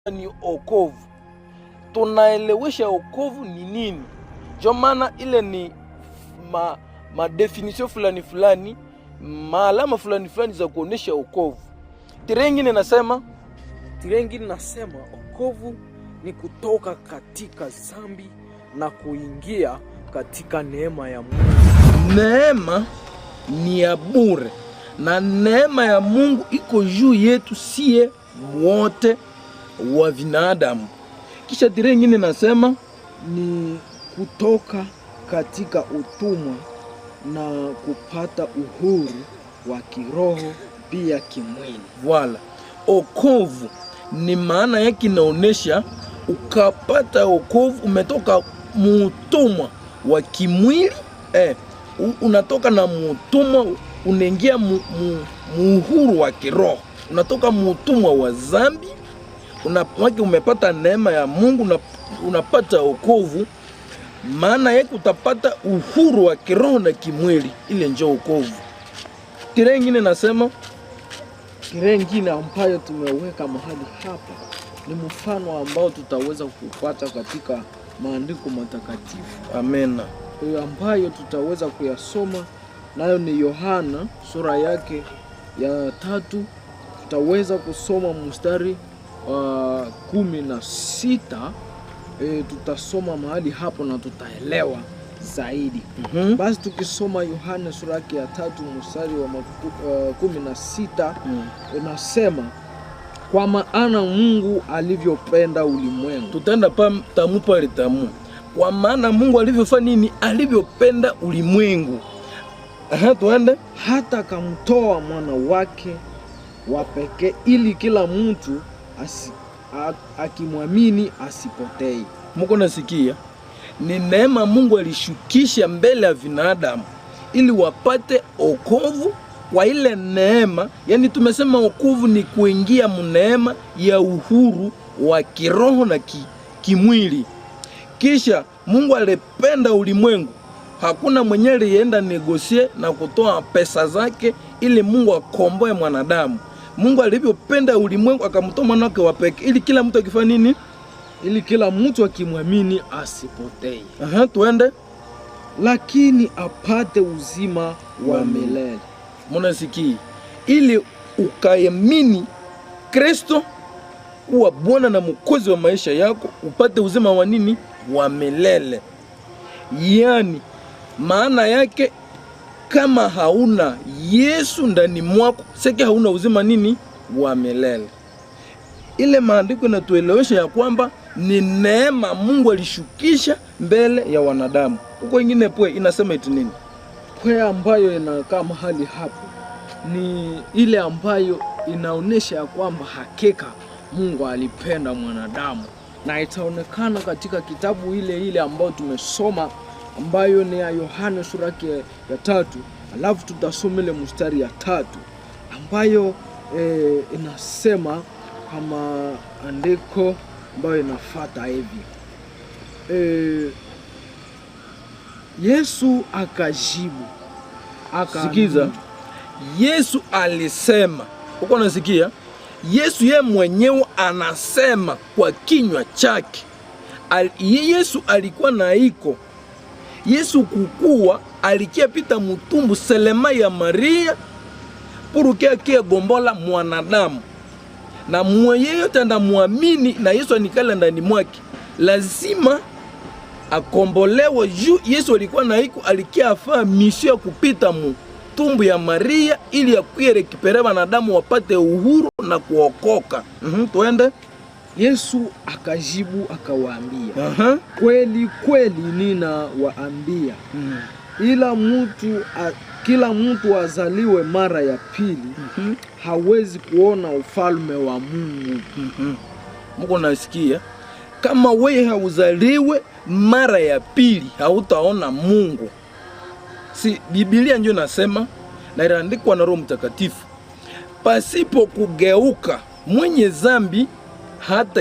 ni okovu. Tunaelewesha okovu ni nini? Ndio maana ile ni definition fulani, maalama fulani za kuonesha okovu. Tirengine nasema okovu ni kutoka katika zambi na kuingia katika neema ya Mungu. Neema ni ya bure, na neema ya Mungu iko juu yetu sie wote wa binadamu. Kisha tirengine nasema ni kutoka katika utumwa na kupata uhuru wa kiroho pia kimwili. Wala okovu ni maana yake inaonesha ukapata okovu, umetoka mutumwa wa kimwili unatoka na mutumwa unaingia muhuru wa kiroho. Unatoka mutumwa wa zambi umepata neema ya Mungu, unapata okovu. Maana yake utapata uhuru wa kiroho na kimwili. Ile ndio okovu. Tirengine ambayo tumeweka mahali hapa ni mfano ambao tutaweza kupata katika maandiko matakatifu. Amena. Ambayo tutaweza kuyasoma nayo ni Yohana sura yake ya 3. Tutaweza kusoma mstari wa 16. Tutasoma mahali hapo na tutaelewa zaidi. Basi tukisoma Yohana sura yake ya 3 mstari wa 16, inasema kwa maana Mungu alivyopenda ulimwengu. Tutaenda tamu pale tamu. Kwa maana Mungu alivyofanya nini? Alivyopenda ulimwengu. Tuende. Hata kamtoa mwana wake wa pekee ili kila mtu akimwamini asipotei. Mungu nasikia? Ni neema Mungu alishukisha mbele ya binadamu ili wapate okovu kwa ile neema. Yani tumesema okovu ni kuingia mneema ya uhuru wa kiroho na kimwili. Kisha Mungu alipenda ulimwengu. Hakuna mwenye alienda negosie na kutoa pesa zake ili Mungu akomboe mwanadamu. Mungu alivyopenda ulimwengu akamtoa mwana wake wa pekee ili kila mtu akifanya nini? Ili kila mtu akimwamini asipotei. Tuende. Lakini apate uzima wa milele. Mnasikia? Ili ukaamini Kristo kuwa Bwana na Mwokozi wa maisha yako, upate uzima wa nini? Wa milele. Yani maana yake kama hauna Yesu ndani mwako, seke hauna uzima nini? Wa milele. Ile maandiko inatuelewesha ya kwamba ni neema Mungu alishukisha mbele ya wanadamu. Huko ingine pwe inasema eti nini? Pwe ambayo inakaa mahali hapo ni ile ambayo inaonesha ya kwamba hakika Mungu alipenda mwanadamu, na itaonekana katika kitabu ile ambayo tumesoma ambayo ni ya Yohana sura ya 3. Alafu tutasoma ile mstari ya 3 ambayo inasema kama andiko ambayo inafuata hivi. Yesu akajibu Sikiza. Yesu alisema. Uko nasikia? Yesu yeye mwenyewe anasema kwa kinywa chake. Yesu alikuwa na iko. Yesu kukua alikia pita mutumbu selema ya Maria purukia kia gombola mwanadamu. Na yeyote anamwamini na Yesu anikala ndani mwake lazima akombolewe. Juu Yesu alikuwa na iko, alikia afaa misio kupita mutumbu ya Maria ili akuye rekipere wanadamu wapate uhuru na kuokoka. Tuende. Yesu akajibu akawaambia, kweli ninawaambia, kila mtu azaliwe mara ya pili hawezi kuona ufalme wa Mungu. Mungu nasikia? Kama wewe hauzaliwe mara ya pili hautaona Mungu. Si Biblia ndio nasema, na inaandikwa na Roho Mtakatifu, pasipo kugeuka mwenye zambi hata